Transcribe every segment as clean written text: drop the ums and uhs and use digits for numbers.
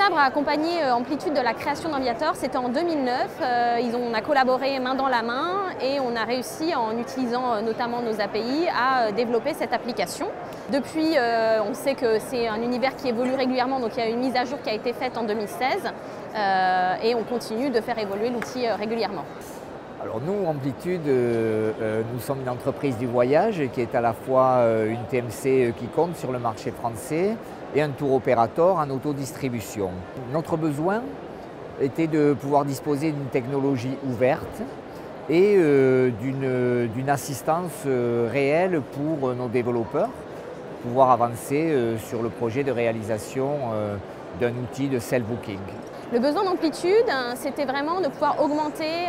Sabre a accompagné Amplitude de la création d'Enviator, c'était en 2009. On a collaboré main dans la main et on a réussi, en utilisant notamment nos API, à développer cette application. Depuis, on sait que c'est un univers qui évolue régulièrement, donc il y a une mise à jour qui a été faite en 2016 et on continue de faire évoluer l'outil régulièrement. Alors nous, Amplitude, nous sommes une entreprise du voyage qui est à la fois une TMC qui compte sur le marché français et un tour opérateur en autodistribution. Notre besoin était de pouvoir disposer d'une technologie ouverte et d'une assistance réelle pour nos développeurs, pouvoir avancer sur le projet de réalisation d'un outil de self-booking. Le besoin d'Amplitude, c'était vraiment de pouvoir augmenter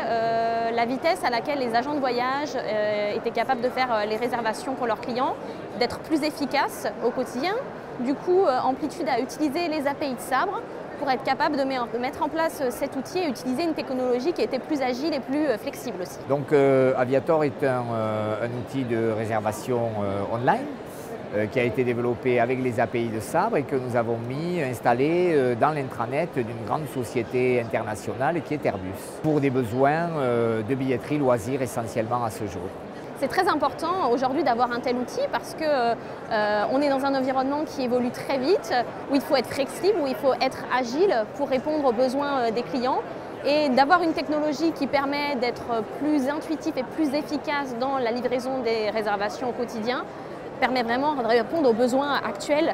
la vitesse à laquelle les agents de voyage étaient capables de faire les réservations pour leurs clients, d'être plus efficaces au quotidien. Du coup, Amplitude a utilisé les API de Sabre pour être capable de mettre en place cet outil et utiliser une technologie qui était plus agile et plus flexible aussi. Donc Aviator est un outil de réservation online qui a été développé avec les API de Sabre et que nous avons installé dans l'intranet d'une grande société internationale qui est Airbus, pour des besoins de billetterie loisirs essentiellement à ce jour. C'est très important aujourd'hui d'avoir un tel outil parce qu'on est dans un environnement qui évolue très vite, où il faut être flexible, où il faut être agile pour répondre aux besoins des clients. Et d'avoir une technologie qui permet d'être plus intuitif et plus efficace dans la livraison des réservations au quotidien permet vraiment de répondre aux besoins actuels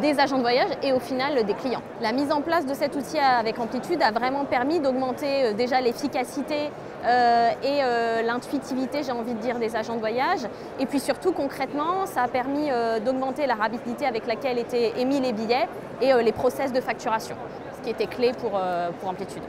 des agents de voyage et au final des clients. La mise en place de cet outil avec Amplitude a vraiment permis d'augmenter déjà l'efficacité et l'intuitivité, j'ai envie de dire, des agents de voyage. Et puis surtout concrètement, ça a permis d'augmenter la rapidité avec laquelle étaient émis les billets et les process de facturation, ce qui était clé pour Amplitude.